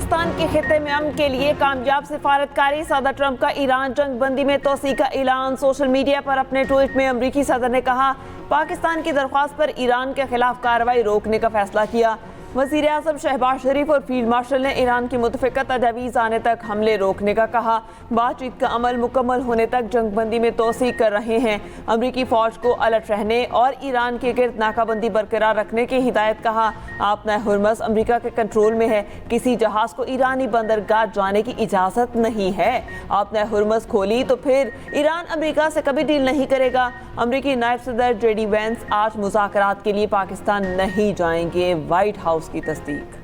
पाकिस्तान के खित्ते में अमन के लिए कामयाब सिफारतकारी। सदर ट्रंप का ईरान जंग बंदी में तोसी का ऐलान। सोशल मीडिया पर अपने ट्वीट में अमरीकी सदर ने कहा, पाकिस्तान की दरख्वास्त पर ईरान के खिलाफ कार्रवाई रोकने का फैसला किया। वज़ीर आज़म शहबाज शरीफ और फील्ड मार्शल ने ईरान की मुतफ़िक़ा तजावीज़ आने तक हमले रोकने का कहा। बातचीत का अमल मुकम्मल होने तक जंगबंदी में तोसी कर रहे हैं। अमरीकी फ़ौज को अलर्ट रहने और ईरान के गिर्द नाकाबंदी बरकरार रखने की हिदायत। कहा, आपना हुर्मस अमरीका के कंट्रोल में है, किसी जहाज़ को ईरानी बंदरगाह जाने की इजाज़त नहीं है। आपना हुर्मस खोली तो फिर ईरान अमरीका से कभी डील नहीं करेगा। अमरीकी नायब सदर जेडी वेंस आज मुज़ाकरात के लिए पाकिस्तान नहीं जाएंगे। व्हाइट हाउस की तस्दीक।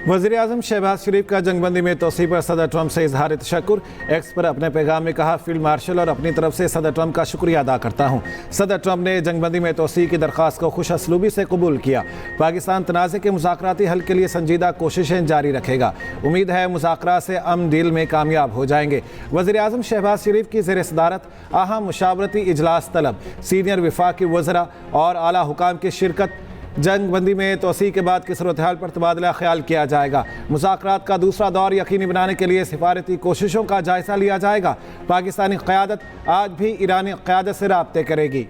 वज़ीर आज़म शहबाज शरीफ का जंगबंदी में तोसी पर सदर ट्रंप से इजहार तशक्कुर। एक्स पर अपने पैगाम में कहा, फील्ड मार्शल और अपनी तरफ से सदर ट्रंप का शुक्रिया अदा करता हूँ। सदर ट्रंप ने जंगबंदी में तोसी की दरख्वास्त को खुश असलूबी से कबूल किया। पाकिस्तान तनाज़े के मुज़ाकराती हल के लिए संजीदा कोशिशें जारी रखेगा। उम्मीद है मुज़ाकरात से अमन डील में कामयाब हो जाएंगे। वज़ीर आज़म शहबाज शरीफ की ज़ेर सदारत अहम मुशावरती इजलास तलब। सीनियर वफाकी वज़रा और आला हुकाम की शिरकत। जंग बंदी में तोसी के बाद की सूरत हाल पर तबादला ख्याल किया जाएगा। मुज़ाकरात का दूसरा दौर यकीनी बनाने के लिए सिफारती कोशिशों का जायज़ा लिया जाएगा। पाकिस्तानी क़यादत आज भी ईरानी क़यादत से राब्ते करेगी।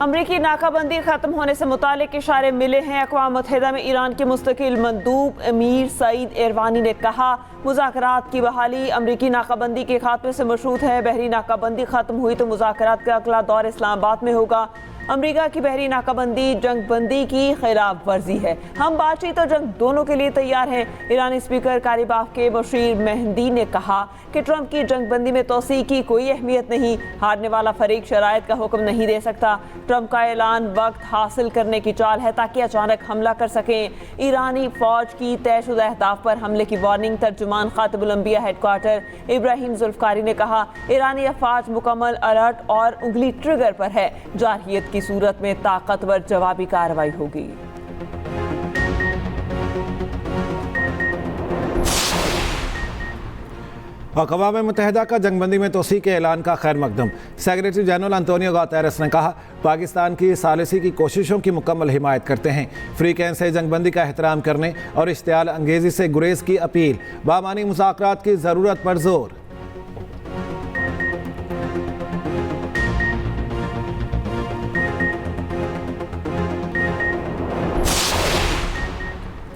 अमरीकी नाकाबंदी ख़त्म होने से मुतालिक इशारे मिले हैं। अक़वाम मुत्तहिदा में ईरान के मुस्तकिल मंदूब अमीर सईद इरवानी ने कहा, मुज़ाकरात की बहाली अमरीकी नाकाबंदी के खात्मे से मशरूत है। बहरी नाकाबंदी ख़त्म हुई तो मुज़ाकरात का अगला दौर इस्लामाबाद में होगा। अमरीका की बहरी नाकाबंदी जंग बंदी की खिलाफ वर्जी है। हम बातचीत और जंग दोनों के लिए तैयार हैं। ईरानी स्पीकर कारीबाफ के बशीर मेहंदी ने कहा कि ट्रंप की जंग बंदी में तोसी की कोई अहमियत नहीं। हारने वाला फरीक शराइत का हुक्म नहीं दे सकता। ट्रंप का ऐलान वक्त हासिल करने की चाल है ताकि अचानक हमला कर सकें। ईरानी फौज की तयशुदा अहदाफ पर हमले की वार्निंग। तर्जुमान खातिबुल अंबिया हेडक्वार्टर इब्राहिम जुल्फकारी ने कहा, ईरानी अफवाज मुकम्मल अलर्ट और उंगली ट्रिगर पर है। जारहियत की सूरत में ताकतवर जवाबी कार्रवाई होगी। अक़वाम मुत्तहिदा का जंगबंदी में तोसी के ऐलान का खैर मकदम। सेक्रेटरी जनरल अंतोनियो गुतेरेस ने कहा, पाकिस्तान की सालिसी की कोशिशों की मुकम्मल हिमायत करते हैं। फ्री कैन से जंगबंदी का एहतराम करने और इश्तियाल अंगेज़ी से गुरेज की अपील। बामानी मुज़ाकरात की ज़रूरत पर जोर।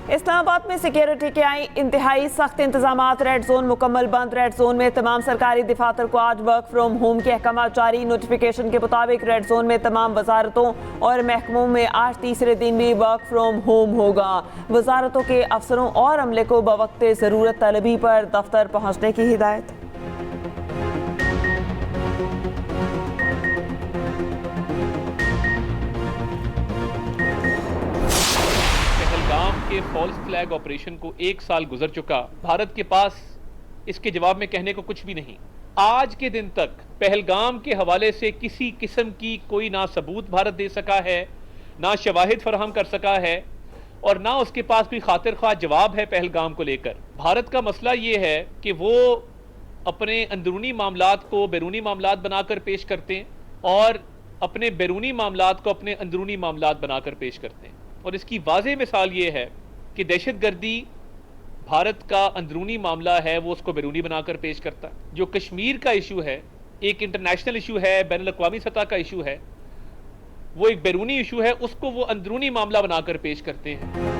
इस्लामाबाद में सिक्योरिटी के इंतहाई सख्त इंतजामात। रेड जोन मुकम्मल बंद। रेड जोन में तमाम सरकारी दफातर को आज वर्क फ्राम होम के अहकाम जारी। नोटिफिकेशन के मुताबिक रेड जोन में तमाम वजारतों और महकमों में आज तीसरे दिन भी वर्क फ्राम होम होगा। वजारतों के अफसरों और अमले को बवक्त ज़रूरत तलबी पर दफ्तर पहुँचने की हिदायत। के फॉल्स फ्लैग ऑपरेशन को 1 साल गुजर चुका। भारत के पास इसके जवाब में कहने को कुछ भी नहीं। आज के दिन तक पहलगाम के हवाले से किसी किस्म की कोई ना सबूत भारत दे सका है, ना शवाहिद फराहम कर सका है और ना उसके पास कोई खातिर ख्वाह जवाब है पहलगाम को लेकर। भारत का मसला ये है कि वो अपने अंदरूनी मामलात को बैरूनी मामलात बनाकर पेश करते हैं और अपने बैरूनी मामलात को अपने अंदरूनी मामलात बनाकर पेश करते हैं। और इसकी वाज़ेह मिसाल ये है कि दहशतगर्दी भारत का अंदरूनी मामला है, वो उसको बैरूनी बनाकर पेश करता है। जो कश्मीर का इशू है, एक इंटरनेशनल इशू है, बैनुल अक़वामी सतह का इशू है, वो एक बैरूनी इशू है, उसको वो अंदरूनी मामला बनाकर पेश करते हैं।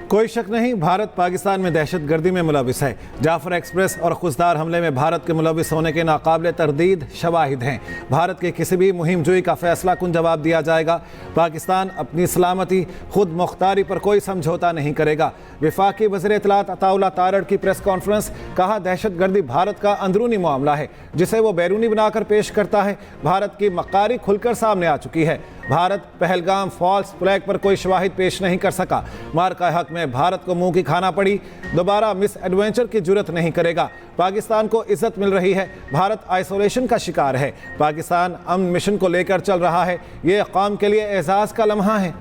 कोई शक नहीं, भारत पाकिस्तान में दहशतगर्दी में मुलविस है। जाफर एक्सप्रेस और खुशदार हमले में भारत के मुलविस होने के नाकाबिले तरदीद शवाहिद हैं। भारत के किसी भी मुहिम जोई का फैसला कुन जवाब दिया जाएगा। पाकिस्तान अपनी सलामती खुद मुख्तारी पर कोई समझौता नहीं करेगा। वफाकी वज़ीर इत्तलात अताउल्लाह तारड़ की प्रेस कॉन्फ्रेंस। कहा, दहशतगर्दी भारत का अंदरूनी मामला है जिसे वो बैरूनी बनाकर पेश करता है। भारत की मकारी खुलकर सामने आ चुकी है। भारत पहलगाम फॉल्स फ्लैग पर कोई शवाहिद पेश नहीं कर सका। मार्का हक में भारत को मुंह की खाना पड़ी। दोबारा मिस एडवेंचर की जुर्रत नहीं करेगा। पाकिस्तान को इज्जत मिल रही है। भारत आइसोलेशन का शिकार है। पाकिस्तान अमन मिशन को लेकर चल रहा है। ये कौम के लिए एजाज़ का लम्हा है।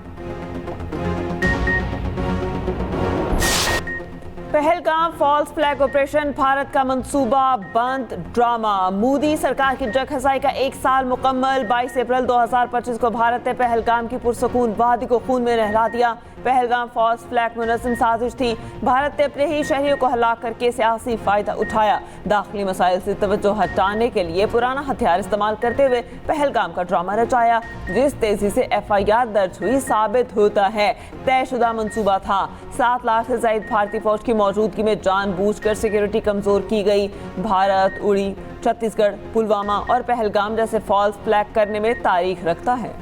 Pahalgam false flag operation Bharat का मंसूबा बंद ड्रामा। मोदी सरकार की जग खसाई का 1 साल मुकम्मल। 22 अप्रैल 2025 को भारत ने पहलगाम की पुरसकून वादी को खून में नहला दिया। पहलगाम फॉल्स फ्लैग मुनज़्ज़म साजिश थी। भारत ने अपने ही शहरियों को हलाक करके सियासी फायदा उठाया। दाखिली मसाइल से तवज्जो हटाने के लिए पुराना हथियार इस्तेमाल करते हुए पहलगाम का ड्रामा रचाया। जिस तेजी से FIR दर्ज हुई साबित होता है तयशुदा मंसूबा था। 7 लाख से ज्यादा भारतीय फौज की मौजूदगी में जानबूझकर सिक्योरिटी कमजोर की गई। भारत उड़ी, छत्तीसगढ़, पुलवामा और पहलगाम जैसे फॉल्स फ्लैग करने में तारीख रखता है।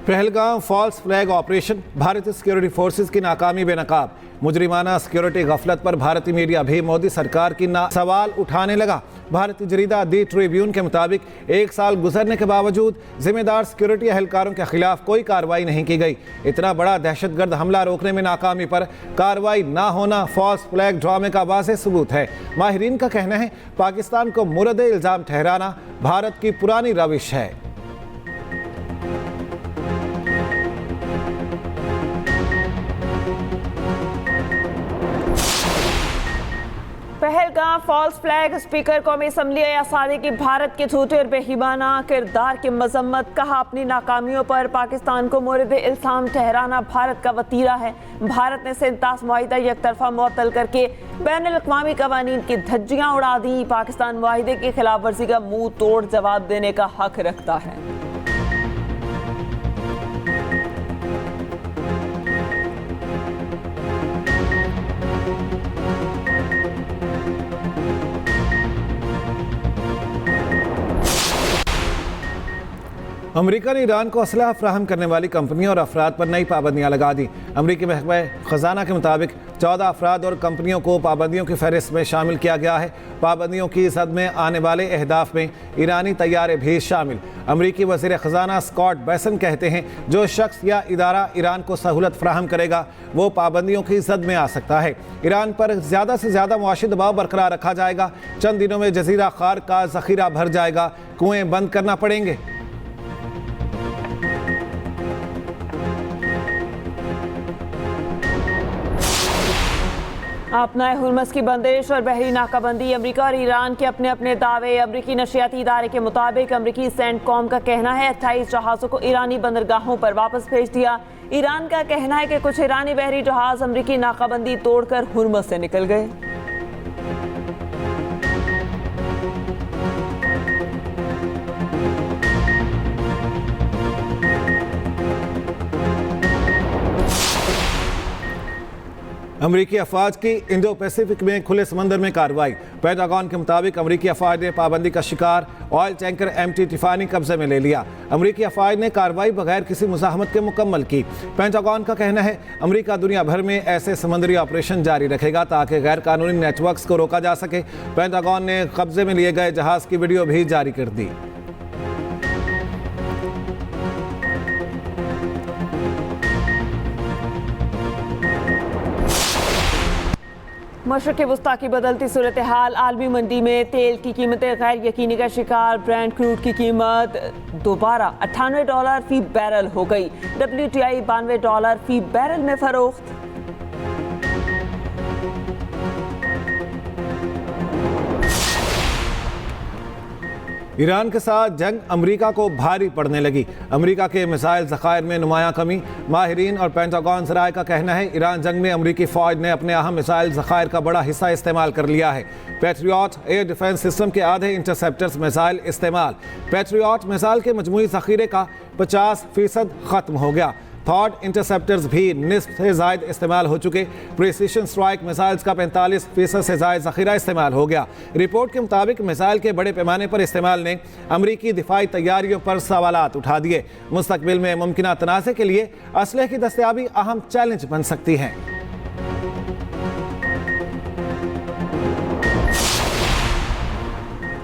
पहलगाम फॉल्स फ्लैग ऑपरेशन, भारतीय सिक्योरिटी फोर्सेस की नाकामी बेनकाब। मुजरिमाना सिक्योरिटी गफलत पर भारतीय मीडिया भी मोदी सरकार की सवाल उठाने लगा। भारतीय जरीदा दी ट्रिब्यून के मुताबिक 1 साल गुजरने के बावजूद जिम्मेदार सिक्योरिटी एहलकारों के खिलाफ कोई कार्रवाई नहीं की गई। इतना बड़ा दहशतगर्द हमला रोकने में नाकामी पर कार्रवाई ना होना फॉल्स फ्लैग ड्रामे का वाज़ेह सबूत है। माहिरीन का कहना है पाकिस्तान को मुर्द इल्ज़ाम ठहराना भारत की पुरानी रविश है। पहलगाम फॉल्स फ्लैग स्पीकर कौमी असम्बली आसादी की भारत के झूठे और बेईमाना किरदार की मजम्मत। कहा अपनी नाकामियों पर पाकिस्तान को मोरद इल्ज़ाम ठहराना भारत का वतीरा है। भारत ने 37 मुआहिदा एक तरफा मुअत्तल करके बैनुल-अक़वामी कवानीन की धज्जियां उड़ा दी। पाकिस्तान मुआहिदे की खिलाफ वर्जी का मुंह तोड़ जवाब देने का हक रखता है। अमेरिका ने ईरान को असलहा फ्राहम करने वाली कंपनियों और अफराद पर नई पाबंदियां लगा दी। अमेरिकी महकमा खजाना के मुताबिक 14 अफराद और कंपनियों को पाबंदियों की फहरिस्त में शामिल किया गया है। पाबंदियों की जद में आने वाले अहदाफ में ईरानी तैयारे भी शामिल। अमेरिकी वज़ीर ख़जाना स्कॉट बेसन कहते हैं जो शख्स या इदारा ईरान को सहूलत फ्राहम करेगा वो पाबंदियों की जद में आ सकता है। ईरान पर ज़्यादा से ज़्यादा मुआशी दबाव बरकरार रखा जाएगा। चंद दिनों में जजीरा खार का ज़ख़ीरा भर जाएगा, कुएँ बंद करना पड़ेंगे। अपना हुर्मस की बंदिश और बहरी नाकाबंदी। अमेरिका और ईरान के अपने अपने दावे। अमेरिकी नशियाती इदारे के मुताबिक अमेरिकी सेंटकॉम का कहना है 28 जहाज़ों को ईरानी बंदरगाहों पर वापस भेज दिया। ईरान का कहना है कि कुछ ईरानी बहरी जहाज़ अमेरिकी नाकाबंदी तोड़कर हुर्मस से निकल गए। अमरीकी अफवाज की इंडो पैसिफिक में खुले समंदर में कार्रवाई। पेंटागन के मुताबिक अमरीकी अफवाज ने पाबंदी का शिकार ऑयल टैंकर MT टिफानी कब्जे में ले लिया। अमरीकी अफवाज ने कार्रवाई बगैर किसी मुज़ाहमत के मुकम्मल की। पेंटागन का कहना है अमरीका दुनिया भर में ऐसे समुद्री ऑपरेशन जारी रखेगा ताकि गैर कानूनी नेटवर्क्स को रोका जा सके। पेंटागन ने कब्जे में लिए गए जहाज़ की वीडियो भी जारी कर दी। मशरक़ वस्ता की बदलती सूरत हाल। आलमी मंडी में तेल की कीमतें गैर यकीनी का शिकार। ब्रेंट क्रूड की कीमत दोबारा $98 फी बैरल हो गई। WTI $92 फी बैरल में फरोख्त। ईरान के साथ जंग अमेरिका को भारी पड़ने लगी। अमेरिका के मिसाइल ज़खायर में नुमायां कमी। माहिरीन और पेंटागन ज़राए का कहना है ईरान जंग में अमेरिकी फ़ौज ने अपने अहम मिसाइल ज़खायर का बड़ा हिस्सा इस्तेमाल कर लिया है। पैट्रियट एयर डिफेंस सिस्टम के आधे इंटरसेप्टर्स मिसाइल इस्तेमाल। पैट्रियट मिसाइल के मजमूई ज़ख़ीरे का 50% ख़त्म हो गया। थॉड इंटरसेप्टर्स भी निस्फ से ज़ायद इस्तेमाल हो चुके। प्रिसीशन स्ट्राइक मिसाइल्स का 45% से ज़ायद ज़ख़ीरा इस्तेमाल हो गया। रिपोर्ट के मुताबिक मिसाइल के बड़े पैमाने पर इस्तेमाल ने अमरीकी दिफाई तैयारियों पर सवालात उठा दिए। मुस्तकबिल में मुमकिन तनाज़े के लिए असलहे की दस्तयाबी अहम चैलेंज बन सकती है।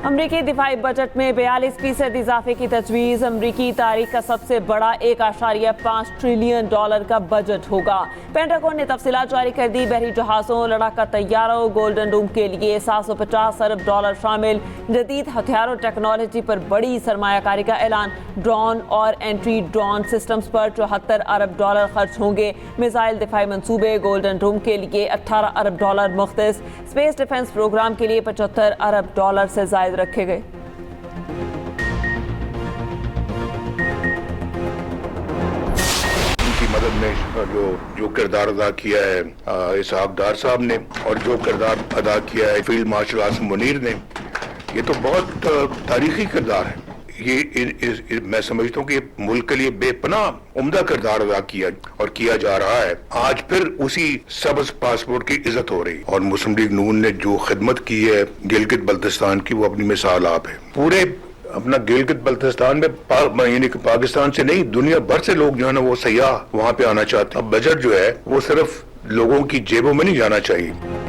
अमरीकी दिफाई बजट में 42% इजाफे की तजवीज़। अमरीकी तारीख का सबसे बड़ा $1.5 ट्रिलियन का बजट होगा। पेंटागन ने तफसीलात जारी कर दी। बहरी जहाज़ों, लड़ाका तैयारों, गोल्डन रूम के लिए $750 अरब शामिल। जदीद हथियारों टेक्नोलॉजी पर बड़ी सरमायाकारी का ऐलान। ड्रोन और एंट्री ड्रोन सिस्टम्स पर $74 अरब खर्च होंगे। मिसाइल दिफाई मंसूबे, गोल्डन रूम के लिए $18 अरब मुख्तस। स्पेस डिफेंस प्रोग्राम के लिए $75 अरब से जायद रखे गए। उनकी मदद में जो किरदार अदा किया है इसहाक डार साहब ने, और जो किरदार अदा किया है फील्ड मार्शल आसिम मुनीर ने, ये तो बहुत तारीखी किरदार है। ये मैं समझता हूँ कि मुल्क के लिए बेपनाह उम्दा किरदार अदा किया और किया जा रहा है। आज फिर उसी सबज पासपोर्ट की इज्जत हो रही, और मुस्लिम लीग नून ने जो खिदमत की है गिलगित बल्तिस्तान की, वो अपनी मिसाल आप है। पूरे अपना गिलगित बल्तिस्तान में यानी कि पाकिस्तान से नहीं, दुनिया भर से लोग जो है ना वो सयाह वहाँ पे आना चाहते हैं। अब बजट जो है वो सिर्फ लोगों की जेबों में नहीं जाना चाहिए।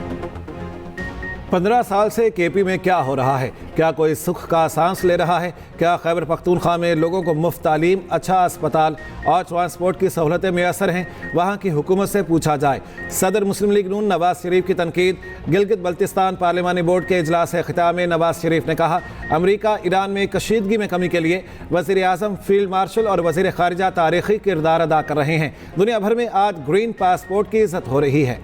15 साल से केपी में क्या हो रहा है? क्या कोई सुख का सांस ले रहा है? क्या खैबर पख्तूनख्वा में लोगों को मुफ्त तालीम, अच्छा अस्पताल और ट्रांसपोर्ट की सहूलतें मैसर हैं? वहाँ की हुकूमत से पूछा जाए। सदर मुस्लिम लीग नून नवाज शरीफ की तनकीद। गिलगित बल्तिस्तान पार्लिमानी बोर्ड के इजलास खिताब में नवाज शरीफ ने कहा, अमरीका ईरान में कशीदगी में कमी के लिए वज़ीर आज़म, फील्ड मार्शल और वज़ीर ख़ारिजा तारीख़ी किरदार अदा कर रहे हैं। दुनिया भर में आज ग्रीन पासपोर्ट की इज़्ज़त हो रही है।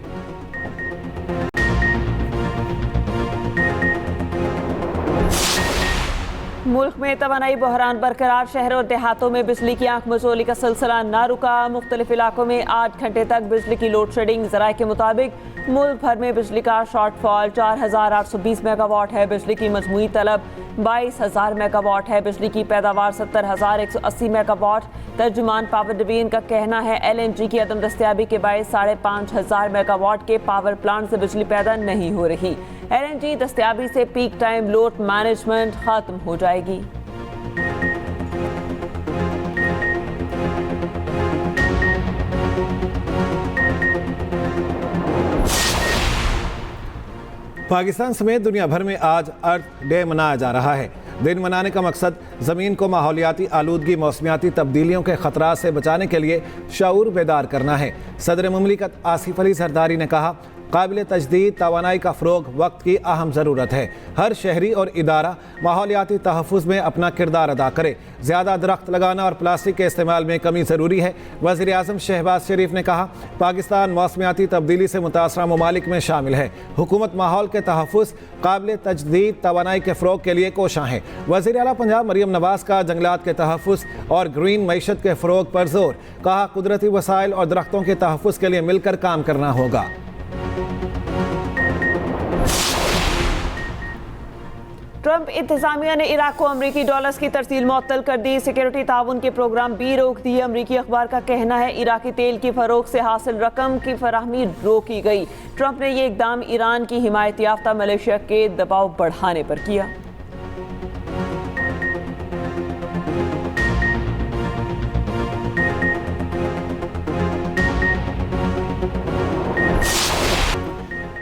मुल्क में तवानाई बहरान बरकरार। शहरों और देहातों में बिजली की आंख मचोली का सिलसिला ना रुका। मुख्तलिफ इलाकों में 8 घंटे तक बिजली की लोड शेडिंग। ज़राए के मुताबिक मुल्क भर में बिजली का शॉर्टफॉल 4820 मेगावाट है। बिजली की मजमूई तलब 22,000 मेगावाट है। बिजली की पैदावार 70,180 मेगावाट। तर्जुमान पावर डिवीजन का कहना है LNG की अदम दस्तयाबी के बायस 5,500 मेगावाट के पावर प्लांट से बिजली पैदा नहीं हो रही। LNG दस्तयाबी से पीक टाइम लोड मैनेजमेंट खत्म हो जाएगी। पाकिस्तान समेत दुनिया भर में आज अर्थ डे मनाया जा रहा है। दिन मनाने का मकसद ज़मीन को माहौलियाती आलूदगी, मौसमियाती तब्दीलियों के ख़तरात से बचाने के लिए शऊर बेदार करना है। सदर मुमलिकत आसिफ अली जरदारी ने कहा, काबिल तजदीद तवानाई का फ़रोग़ वक्त की अहम ज़रूरत है। हर शहरी और इदारा माहौलियाती तहफ़्फ़ुज़ में अपना किरदार अदा करे। ज़्यादा दरख्त लगाना और प्लास्टिक के इस्तेमाल में कमी ज़रूरी है। वज़ीर आज़म शहबाज शरीफ ने कहा, पाकिस्तान मौसमियाती तब्दीली से मुतासरा ममालिक में शामिल है। हुकूमत माहौल के तहफ़्फ़ुज़, काबिल तजदीद तवानाई के फ़रोग़ के लिए कोशां है। वज़ीर आला पंजाब मरियम नवाज़ का जंगलात के तहफ़्फ़ुज़ और ग्रीन मईशत के फ़रोग़ पर जोर। कहा, कुदरती वसाइल और दरख्तों के तहफ़्फ़ुज़ के लिए मिलकर काम करना होगा। ट्रंप इंतजामिया ने इराक को अमरीकी डॉलर्स की तरसील मुअत्तल कर दी। सिक्योरिटी ताउन के प्रोग्राम भी रोक दिए। अमरीकी अखबार का कहना है इराकी तेल की फरोख्त से हासिल रकम की फराहमी रोकी गई। ट्रंप ने यह इकदाम ईरान की हिमायत याफ्ता मलेशिया के दबाव बढ़ाने पर किया।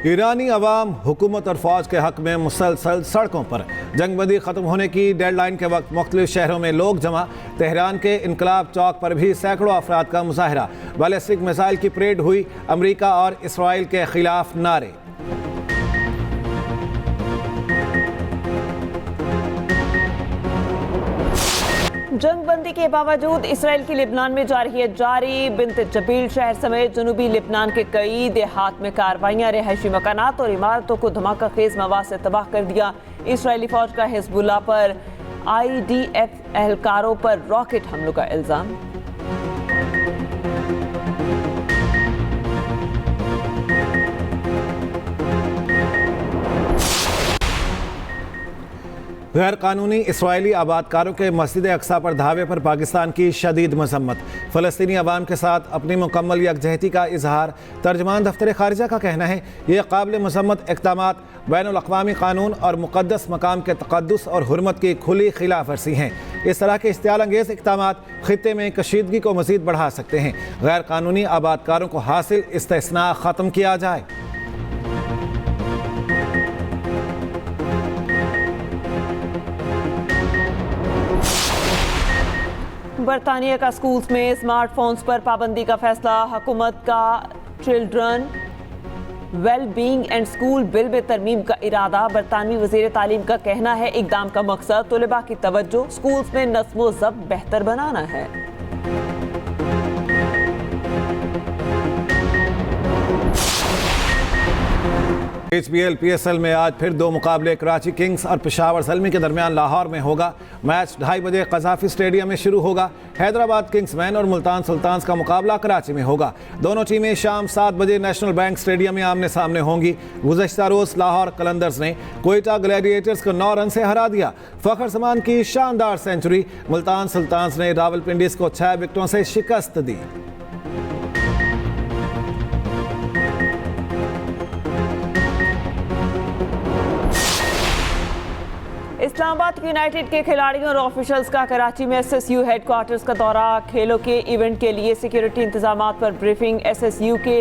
ईरानी अवाम हुकूमत और फ़ौज के हक़ में मुसलसल सड़कों पर। जंगबंदी ख़त्म होने की डेडलाइन के वक्त मुख्तलिफ शहरों में लोग जमा। तेहरान के इनकलाब चौक पर भी सैकड़ों अफराद का मुजाहरा। बैलिस्टिक मिसाइल की परेड हुई। अमरीका और इसराइल के खिलाफ नारे। जंगबंदी के बावजूद इसराइल की लिबनान में जारी बिन्त जबील शहर समेत जनूबी लिबनान के कई देहात में कार्रवाइयां। रिहायशी मकानात और इमारतों को धमाका खेज मवाद से तबाह कर दिया। इसराइली फौज का हिजबुल्लाह पर IDF एहलकारों पर रॉकेट हमलों का इल्जाम। गैर कानूनी इसराइली आबादकारों के मस्जिद अक्सा पर धावे पर पाकिस्तान की शदीद मजम्मत। फ़लस्तीनी अवाम के साथ अपनी मुकम्मल यकजहती का इजहार। तर्जमान दफ्तर खारिजा का कहना है, ये काबिल मजम्मत इक़दामात बैनुल-अक़वामी कानून और मुक़द्दस मकाम के तक़द्दुस और हुर्मत की खुली खिलाफ वर्जी हैं। इस तरह के इश्तियाल अंगेज़ इक़दामात ख़ित्ते में कशीदगी को मज़ीद बढ़ा सकते हैं। गैर कानूनी आबादकारों को हासिल इस्तिस्ना ख़त्म किया जाए। बरतानिया का स्कूल्स में स्मार्टफोन्स पर पाबंदी का फैसला। हुकूमत का children well being and school bill में तरमीम का इरादा। बरतानवी वज़ीर तालीम का कहना है इक़दाम का मकसद तलबा की तवज्जो स्कूल्स में नस्म ज़ब्त बेहतर बनाना है। HBL PSL में आज फिर 2 मुकाबले कराची किंग्स और पेशावर ज़ल्मी के दरमियान लाहौर में होगा। मैच 2:30 बजे क़ज़ाफ़ी स्टेडियम में शुरू होगा। हैदराबाद किंग्समैन और मुल्तान सुल्तान्स का मुकाबला कराची में होगा। दोनों टीमें शाम 7 बजे नेशनल बैंक स्टेडियम में आमने सामने होंगी। गुज़श्ता रोज़ लाहौर कलंदर्स ने कोयटा ग्लैडिएटर्स को 9 रन से हरा दिया। फ़खर जमान की शानदार सेंचुरी। मुल्तान सुल्तान्स ने रावलपिंडी को 6 विकेटों से शिकस्त दी। इस्लामाबाद यूनाइटेड के खिलाड़ियों और ऑफिशियल्स का कराची में SSU हेडक्वार्टर्स का दौरा। खेलों के इवेंट के लिए सिक्योरिटी इंतजामात पर ब्रीफिंग। SSU के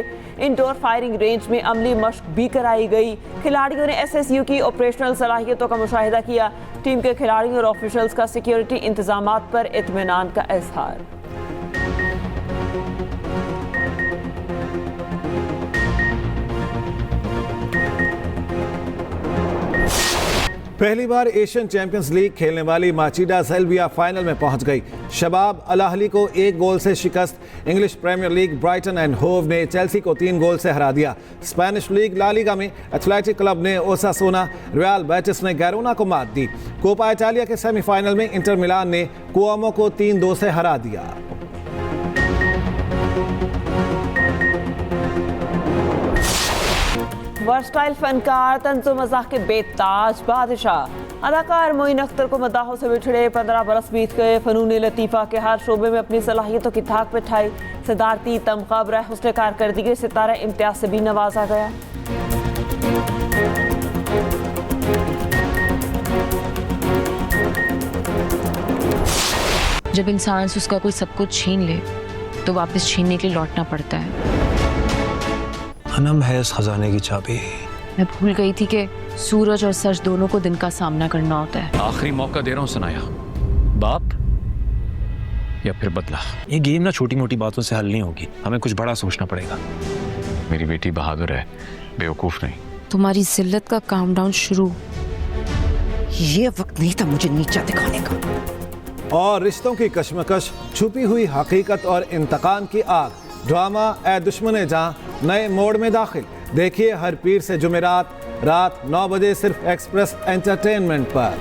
इंडोर फायरिंग रेंज में अमली मश्क भी कराई गई। खिलाड़ियों ने SSU की ऑपरेशनल सलाहियतों का मुशाहिदा किया। टीम के खिलाड़ियों और ऑफिशियल्स का सिक्योरिटी इंतजामात पर इत्मीनान का इजहार। पहली बार एशियन चैंपियंस लीग खेलने वाली माचीडा सेल्विया फाइनल में पहुंच गई। शबाब अल अहली को 1 गोल से शिकस्त। English Premier League Brighton and Hove ने चेल्सी को 3 गोल से हरा दिया। स्पेनिश लीग ला लीगा में एथलेटिक क्लब ने ओसासुना, रियल बेटिस ने गैरोना को मात दी। कोपा इटालिया के सेमीफाइनल में इंटर मिलान ने कुओमो को 3-2 से हरा दिया। वर्सटाइल फनकार तंज़ो मज़ाह के बेताज बादशाह अदाकार मोइन अख्तर को मदाहों से बिछड़े 15 बरस बीत गए। फ़नून लतीफ़ा के हर शोबे में अपनी सलाहियतों की थाक पे ठाई। सदारती तमगा बराए हुस्न कारकर्दगी सितारा इम्तियाज से भी नवाजा गया। जब इंसान से उसका कोई सब कुछ छीन ले तो वापस छीनने के लिए लौटना पड़ता है। अनम है इस खजाने की चाबी। मैं भूल गई थी कि सूरज और सच दोनों को दिन का सामना करना होता है। आखिरी मौका दे रहा हूँ सनाया, बाप या फिर बदला। ये गेम ना छोटी मोटी बातों से हल नहीं होगी, हमें कुछ बड़ा सोचना पड़ेगा। मेरी बेटी बहादुर है, बेवकूफ नहीं। तुम्हारी जिल्लत का काउंटडाउन शुरू। ये वक्त नहीं था मुझे नीचा दिखाने का। और रिश्तों की कशमकश, छुपी हुई हकीकत और इंतकाम की आग। ड्रामा ए दुश्मने जहां नए मोड़ में दाखिल। देखिए हर पीर से जुमेरात रात 9 बजे सिर्फ एक्सप्रेस एंटरटेनमेंट पर।